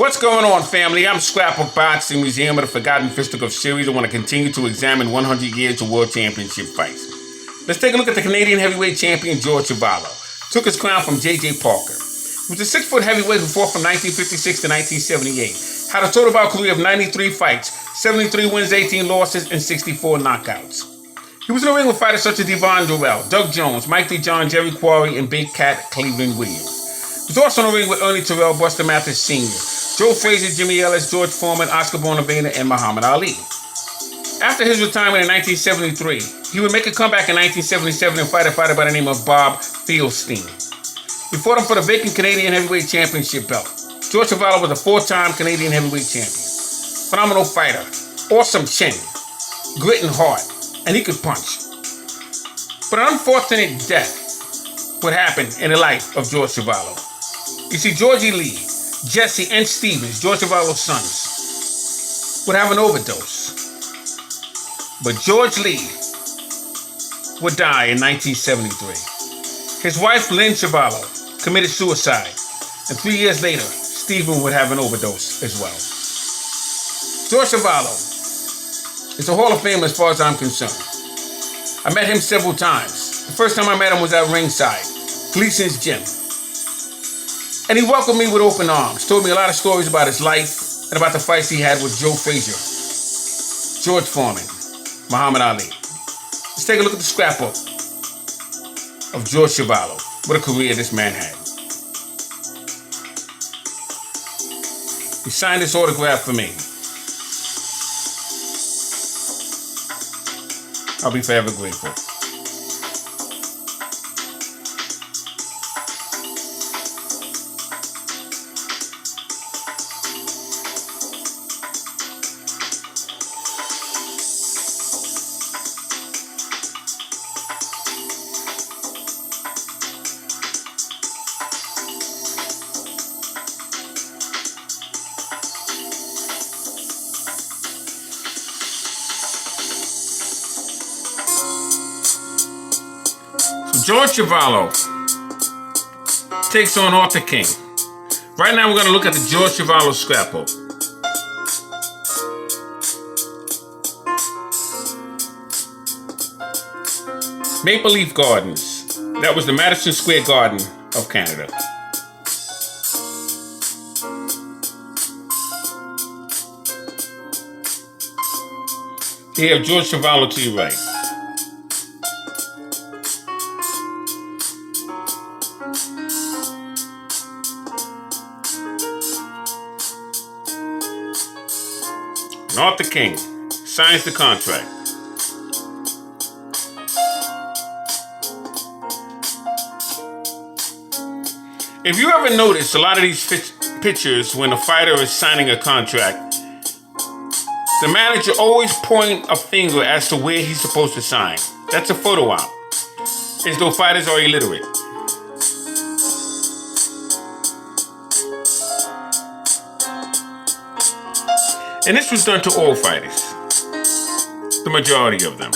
What's going on, family? I'm Scrapbook Boxing Museum of the Forgotten Fisticuffs series. I want to continue to examine 100 years of World Championship fights. Let's take a look at the Canadian heavyweight champion, George Chuvalo. Took his crown from J.J. Parker. He was a 6-foot heavyweight who fought from 1956 to 1978. Had a total bout career of 93 fights, 73 wins, 18 losses, and 64 knockouts. He was in the ring with fighters such as Devon Durrell, Doug Jones, Mike D. John, Jerry Quarry, and Big Cat Cleveland Williams. He was also in the ring with Ernie Terrell, Buster Mathis Sr., Joe Frazier, Jimmy Ellis, George Foreman, Oscar Bonavena, and Muhammad Ali. After his retirement in 1973, he would make a comeback in 1977 and fight a fighter by the name of Bob Fieldstein. He fought him for the vacant Canadian heavyweight championship belt. George Chuvalo was a 4-time Canadian heavyweight champion. Phenomenal fighter, awesome chin, grit and heart, and he could punch. But an unfortunate death would happen in the life of George Chuvalo. You see, Georgie Lee, Jesse, and Stevens, George Chuvalo's sons, would have an overdose. But George Lee would die in 1973. His wife, Lynn Chuvalo, committed suicide. And 3 years later, Stephen would have an overdose as well. George Chuvalo is a Hall of Famer as far as I'm concerned. I met him several times. The first time I met him was at ringside, Gleason's gym. And he welcomed me with open arms, told me a lot of stories about his life and about the fights he had with Joe Frazier, George Foreman, Muhammad Ali. Let's take a look at the scrapbook of George Chuvalo. What a career this man had. He signed this autograph for me. I'll be forever grateful. George Chuvalo takes on Arthur King. Right now we're going to look at the George Chuvalo scrapbook. Maple Leaf Gardens. That was the Madison Square Garden of Canada. Here you have George Chuvalo to your right. And Arthur King signs the contract. If you ever notice a lot of these pictures when a fighter is signing a contract, the manager always point a finger as to where he's supposed to sign. That's a photo op, as though fighters are illiterate. And this was done to all fighters, the majority of them.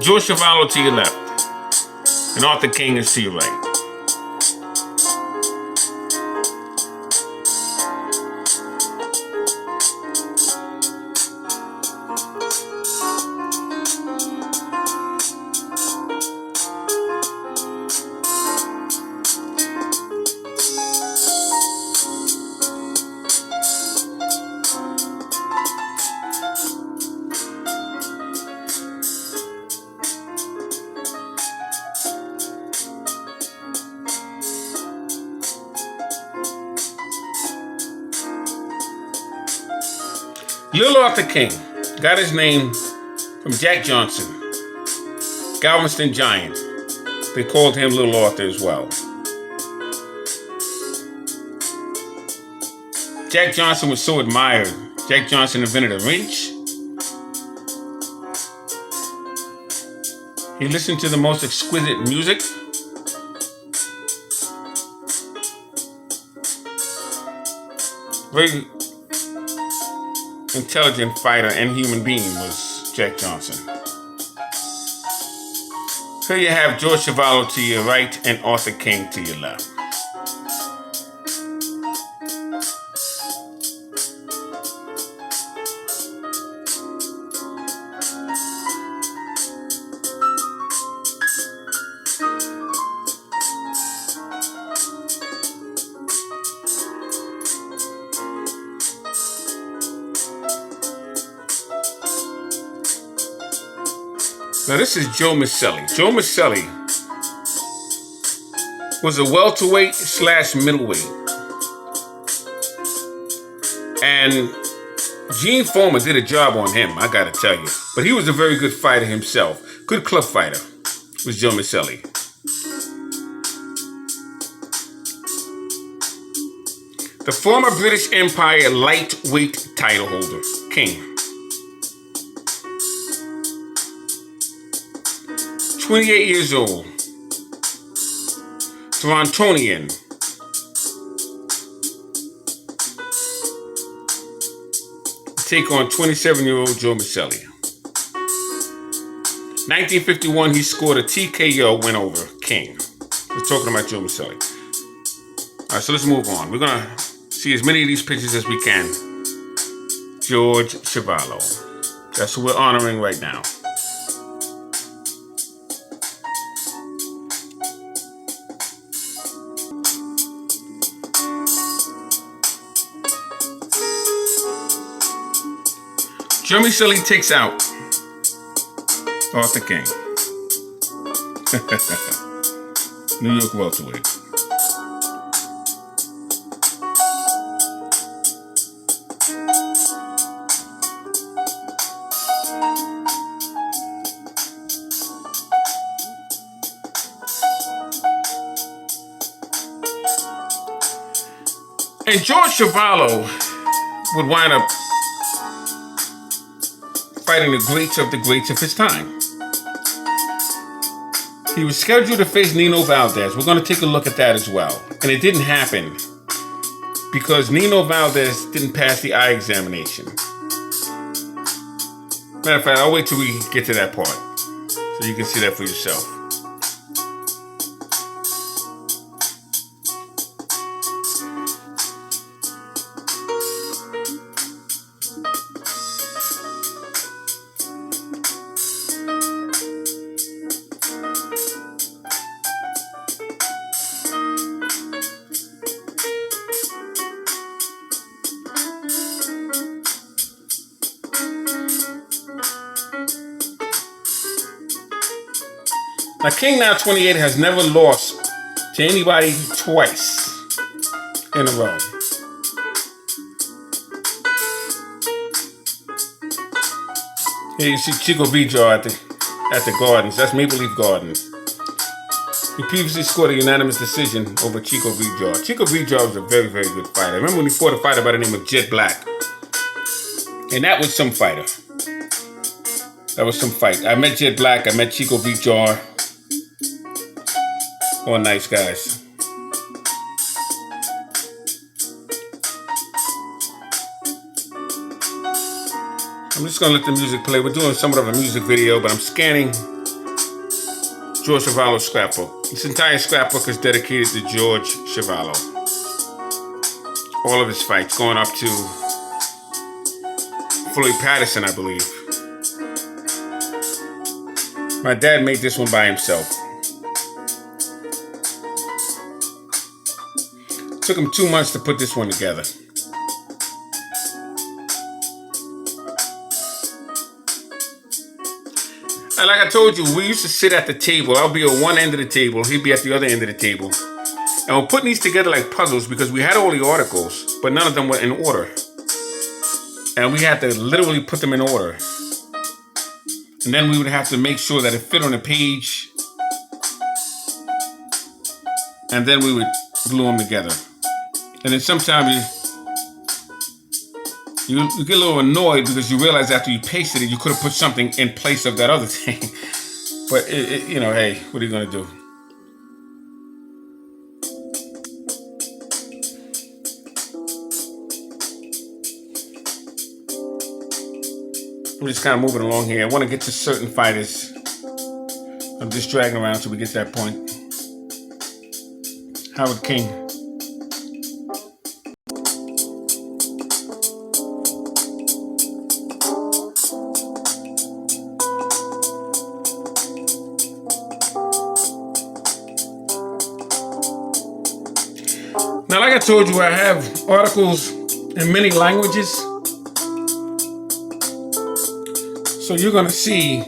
George Chuvalo to your left, and Arthur King is to your right. Little Arthur King got his name from Jack Johnson, Galveston Giant. They called him Little Arthur as well. Jack Johnson was so admired. Jack Johnson invented a wrench. He listened to the most exquisite music. Very intelligent fighter and human being was Jack Johnson. Here you have George Chuvalo to your right and Arthur King to your left. Now this is Joe Miceli. Joe Miceli was a welterweight / middleweight. And Gene Foreman did a job on him, I gotta tell you. But he was a very good fighter himself. Good club fighter was Joe Miceli. The former British Empire lightweight title holder, King. 28 years old. Torontonian. Take on 27-year-old Joe Miceli. 1951, he scored a TKO win over King. We're talking about Joe Miceli. All right, so let's move on. We're going to see as many of these pictures as we can. George Chuvalo. That's who we're honoring right now. Joe Miceli takes out Arthur King. New York welterweight. And George Chuvalo would wind up fighting the greats of his time. He was scheduled to face Nino Valdez. We're going to take a look at that as well. And it didn't happen because Nino Valdez didn't pass the eye examination. Matter of fact, I'll wait till we get to that part so you can see that for yourself. Now, King, now 28, has never lost to anybody twice in a row. Here you see Chico Vijay at the Gardens. That's Maple Leaf Gardens. He previously scored a unanimous decision over Chico Vijay. Chico Vijay was a very, very good fighter. I remember when he fought a fighter by the name of Jet Black. And that was some fighter. That was some fight. I met Jet Black. I met Chico Vijay. All nice guys. I'm just going to let the music play. We're doing somewhat of a music video, but I'm scanning George Chuvalo's scrapbook. This entire scrapbook is dedicated to George Chuvalo. All of his fights going up to Floyd Patterson, I believe. My dad made this one by himself. Took him 2 months to put this one together. And like I told you, we used to sit at the table. I'll be at one end of the table. He'd be at the other end of the table. And we're putting these together like puzzles because we had all the articles, but none of them were in order. And we had to literally put them in order. And then we would have to make sure that it fit on the page. And then we would glue them together. And then sometimes you get a little annoyed because you realize after you pasted it, you could have put something in place of that other thing. But, you know, hey, what are you going to do? I'm just kind of moving along here. I want to get to certain fighters. I'm just dragging around till we get to that point. Howard King. Now, like I told you, I have articles in many languages. So you're going to see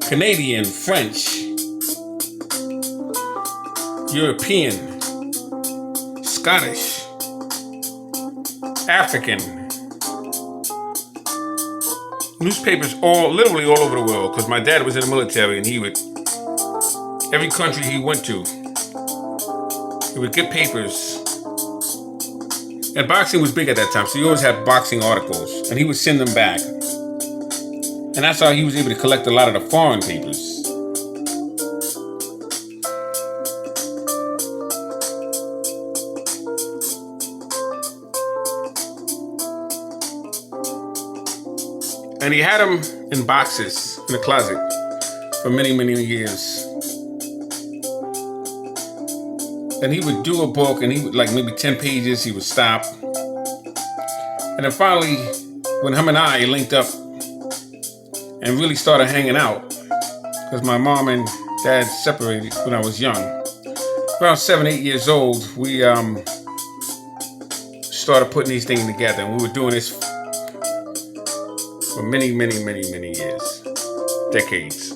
Canadian, French, European, Scottish, African, newspapers literally all over the world, because my dad was in the military and every country he went to, he would get papers. And boxing was big at that time, so he always had boxing articles, and he would send them back. And that's how he was able to collect a lot of the foreign papers. And he had them in boxes in the closet for many, many years. And he would do a book, and he would, like, maybe 10 pages, he would stop. And then finally, when him and I linked up and really started hanging out, because my mom and dad separated when I was young, around 7, 8 years old, we started putting these things together. And we were doing this for many, many, many, many years, decades.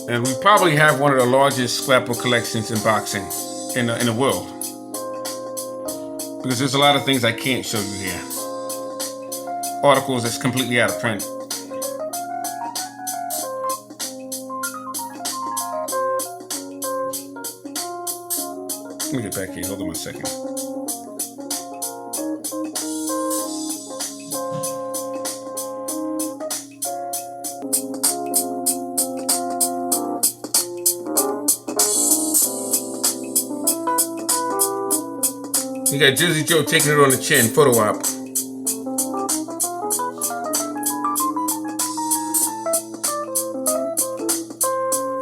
And we probably have one of the largest scrapbook collections in boxing in the world. Because there's a lot of things I can't show you here. Articles that's completely out of print. Let me get back here, hold on 1 second. You got Jersey Joe taking it on the chin, photo op.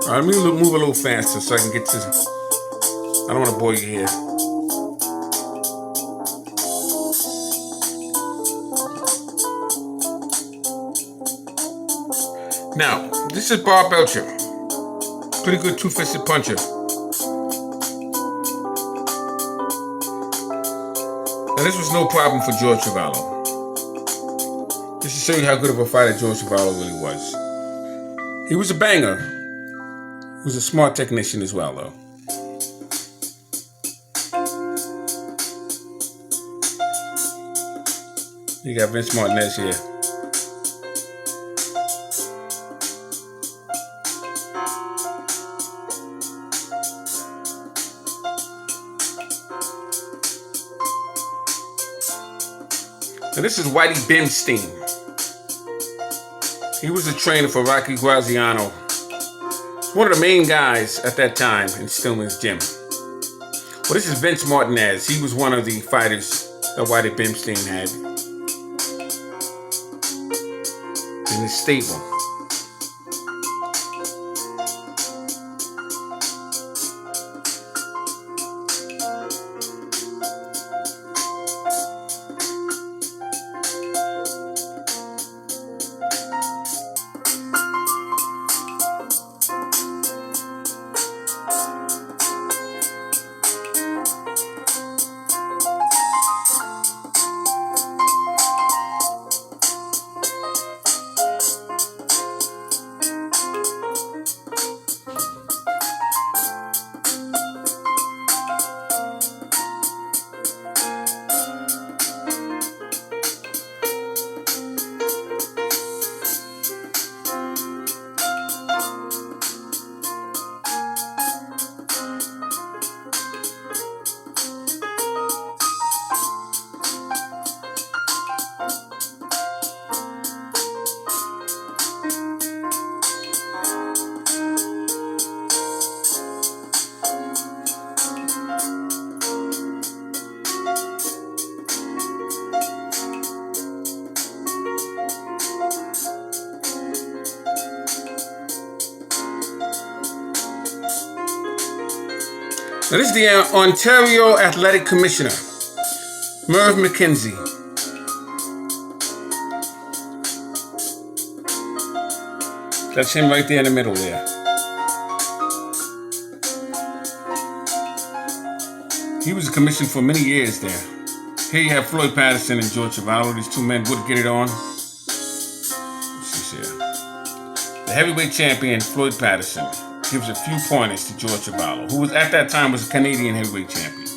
All right, let me move a little faster so I can get to. I don't want to bore you here. Now, this is Bob Belcher. Pretty good two-fisted puncher. Now, this was no problem for George Chuvalo. Just to show you how good of a fighter George Chuvalo really was. He was a banger. He was a smart technician as well, though. You got Vince Martinez here. Now this is Whitey Bimstein. He was a trainer for Rocky Graziano. One of the main guys at that time in Stillman's gym. Well, this is Vince Martinez. He was one of the fighters that Whitey Bimstein had in his stable. Now this is the Ontario Athletic Commissioner, Merv McKenzie. That's him right there in the middle there. He was a commissioner for many years there. Here you have Floyd Patterson and George Chuvalo. These two men would get it on. heavyweight champion Floyd Patterson gives a few pointers to George Chuvalo, who was at that time was a Canadian heavyweight champion.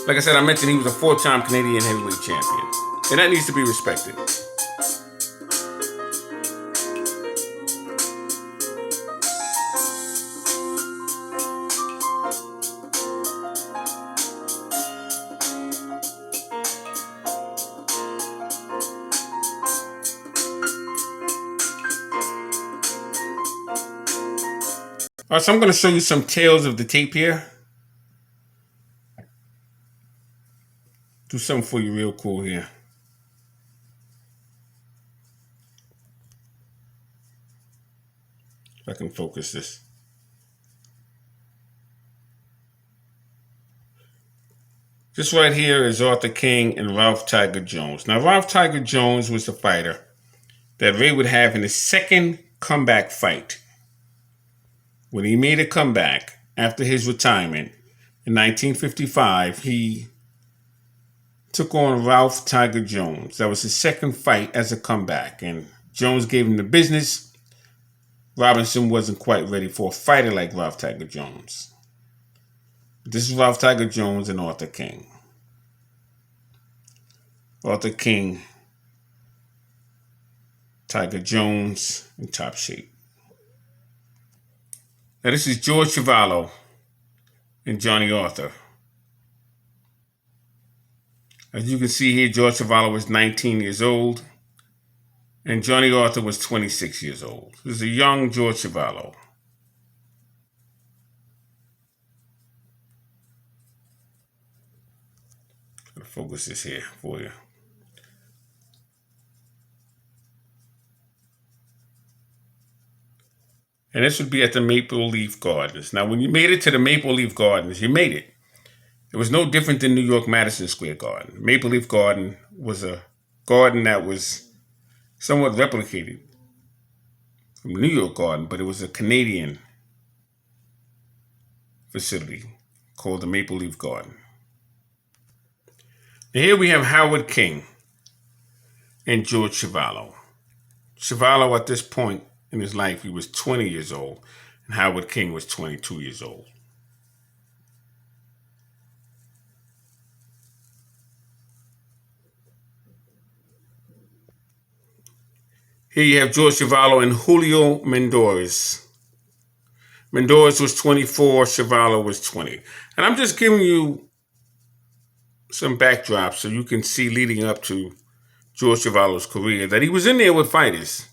Like I said, I mentioned he was a 4-time Canadian heavyweight champion, and that needs to be respected. All right, so I'm going to show you some tails of the tape here. Do something for you real cool here. If I can focus this. This right here is Arthur King and Ralph Tiger Jones. Now, Ralph Tiger Jones was the fighter that Ray would have in his second comeback fight. When he made a comeback after his retirement in 1955, he took on Ralph Tiger Jones. That was his second fight as a comeback, and Jones gave him the business. Robinson wasn't quite ready for a fighter like Ralph Tiger Jones. This is Ralph Tiger Jones and Arthur King. Arthur King, Tiger Jones in top shape. Now this is George Chuvalo and Johnny Arthur. As you can see here, George Chuvalo was 19 years old and Johnny Arthur was 26 years old. This is a young George Chuvalo. I'm going to focus this here for you. And this would be at the Maple Leaf Gardens. Now, when you made it to the Maple Leaf Gardens, you made it. It was no different than New York Madison Square Garden. Maple Leaf Garden was a garden that was somewhat replicated from New York Garden, but it was a Canadian facility called the Maple Leaf Garden. Now here we have Howard King and George Chuvalo. Chuvalo at this point in his life, he was 20 years old, and Howard King was 22 years old. Here you have George Chuvalo and Julio Mendorez. Mendorez was 24, Chuvalo was 20. And I'm just giving you some backdrops so you can see leading up to George Chuvalo's career that he was in there with fighters.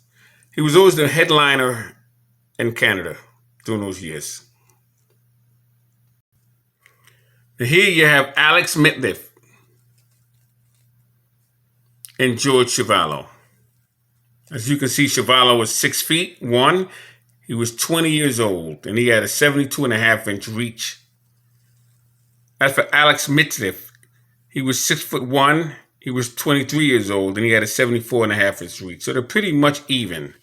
He was always the headliner in Canada during those years. And here you have Alex Mitliff and George Chuvalo. As you can see, Chuvalo was 6'1". He was 20 years old, and he had a 72.5-inch reach. As for Alex Mitliff, he was 6'1". He was 23 years old, and he had a 74.5-inch reach. So they're pretty much even.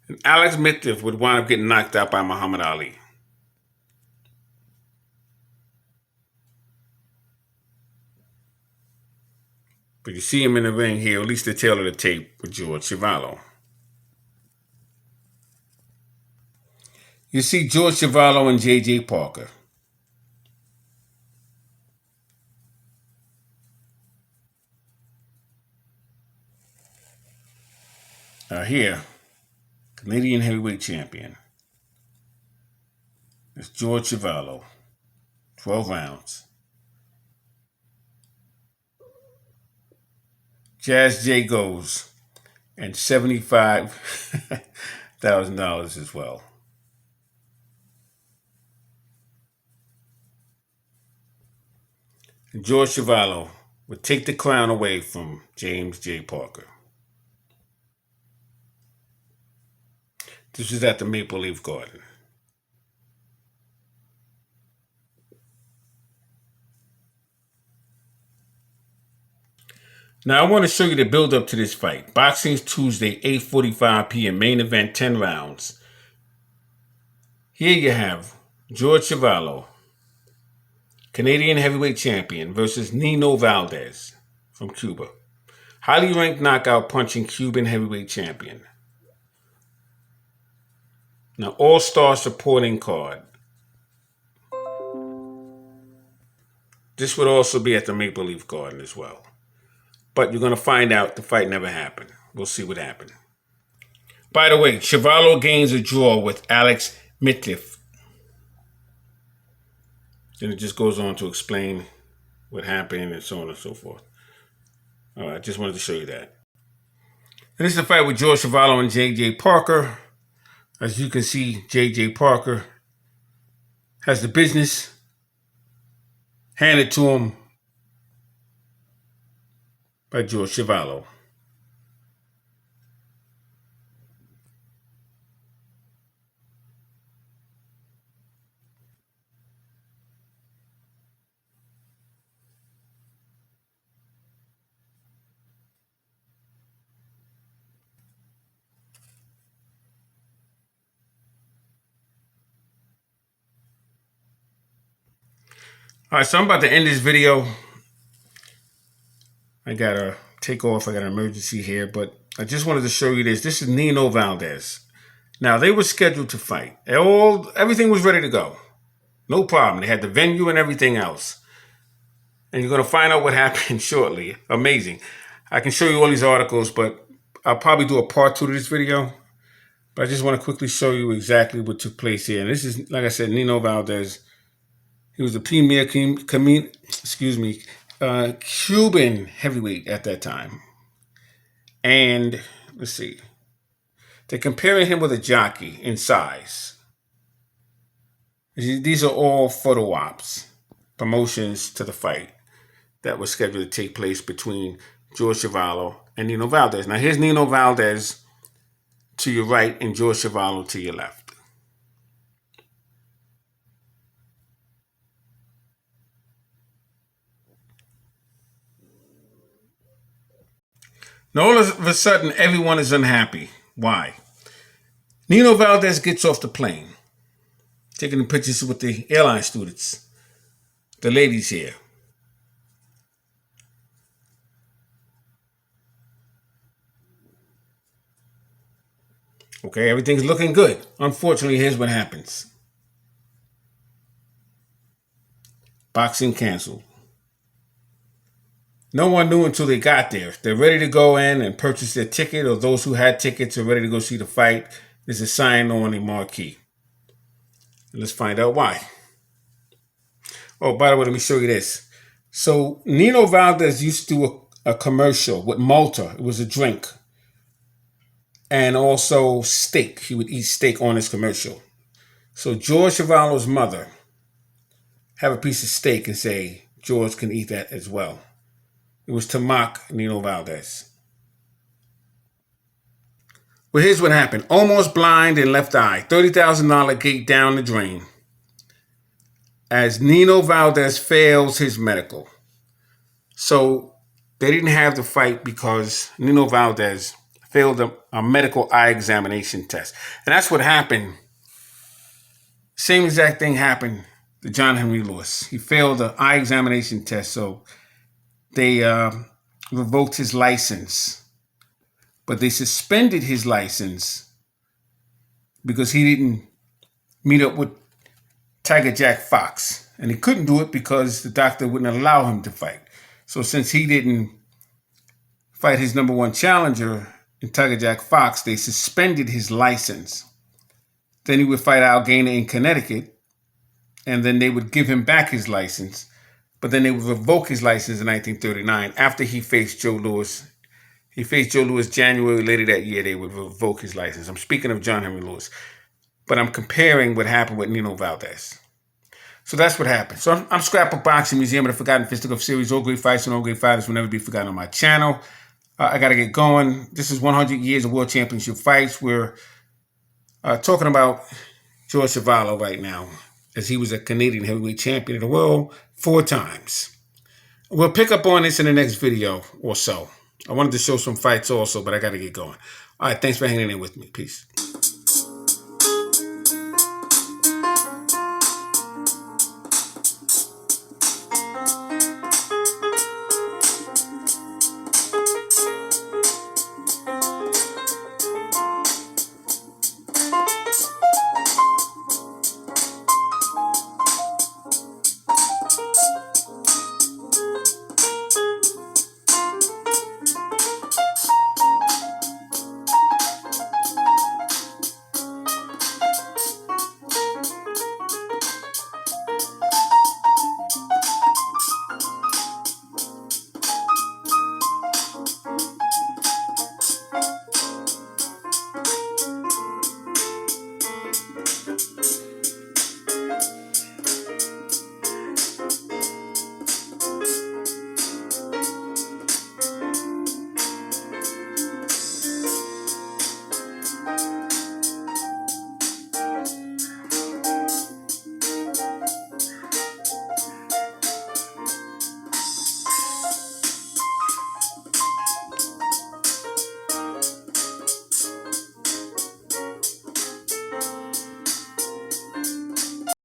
And Alex Mitliff would wind up getting knocked out by Muhammad Ali. But you see him in the ring here, at least the tail of the tape, with George Chuvalo. You see George Chuvalo and J.J. Parker. Here, Canadian heavyweight champion. It's George Chuvalo, 12 rounds. Jazz J goes, and $75,000 as well. And George Chuvalo would take the crown away from James J. Parker. This is at the Maple Leaf Garden. Now, I want to show you the build-up to this fight. Boxing's Tuesday, 8:45 p.m. Main event, 10 rounds. Here you have George Chuvalo, Canadian heavyweight champion, versus Nino Valdez from Cuba. Highly ranked knockout punching Cuban heavyweight champion. Now, all-star supporting card. This would also be at the Maple Leaf Garden as well. But you're going to find out the fight never happened. We'll see what happened. By the way, Chuvalo gains a draw with Alex Mitliff. Then it just goes on to explain what happened and so on and so forth. All right, I just wanted to show you that. And this is the fight with George Chuvalo and J.J. Parker. As you can see, J.J. Parker has the business handed to him by George Chuvalo. All right, so I'm about to end this video. I got to take off. I got an emergency here, but I just wanted to show you this. This is Nino Valdez. Now, they were scheduled to fight. Everything was ready to go. No problem. They had the venue and everything else. And you're going to find out what happened shortly. Amazing. I can show you all these articles, but I'll probably do a part 2 to this video. But I just want to quickly show you exactly what took place here. And this is, like I said, Nino Valdez. He was the premier Cuban heavyweight at that time. And let's see. They're comparing him with a jockey in size. These are all photo ops, promotions to the fight that was scheduled to take place between George Chuvalo and Nino Valdez. Now here's Nino Valdez to your right and George Chuvalo to your left. Now, all of a sudden, everyone is unhappy. Why? Nino Valdez gets off the plane, taking the pictures with the airline students, the ladies here. Okay, everything's looking good. Unfortunately, here's what happens. Boxing canceled. No one knew until they got there. They're ready to go in and purchase their ticket, or those who had tickets are ready to go see the fight. There's a sign on the marquee. And let's find out why. Oh, by the way, let me show you this. So Nino Valdez used to do a commercial with Malta. It was a drink. And also steak. He would eat steak on his commercial. So George Chuvalo's mother have a piece of steak and say, George can eat that as well. It was to mock Nino Valdez. Well, here's what happened. Almost blind in left eye. $30,000 gate down the drain. As Nino Valdez fails his medical. So they didn't have the fight because Nino Valdez failed a medical eye examination test. And that's what happened. Same exact thing happened to John Henry Lewis. He failed the eye examination test, so they revoked his license. But they suspended his license because he didn't meet up with Tiger Jack Fox. And he couldn't do it because the doctor wouldn't allow him to fight. So since he didn't fight his number one challenger in Tiger Jack Fox, they suspended his license. Then he would fight Al Gainer in Connecticut, and then they would give him back his license. But then they would revoke his license in 1939 after he faced Joe Louis. He faced Joe Louis January later that year. They would revoke his license. I'm speaking of John Henry Lewis. But I'm comparing what happened with Nino Valdez. So that's what happened. So I'm Scrapbook Boxing Museum of the Forgotten Fisticuffs series. All great fights and all great fighters will never be forgotten on my channel. I got to get going. This is 100 years of World Championship fights. We're talking about George Chuvalo right now, as he was a Canadian heavyweight champion of the world 4 times. We'll pick up on this in the next video or so. I wanted to show some fights also, but I got to get going. All right, thanks for hanging in with me. Peace.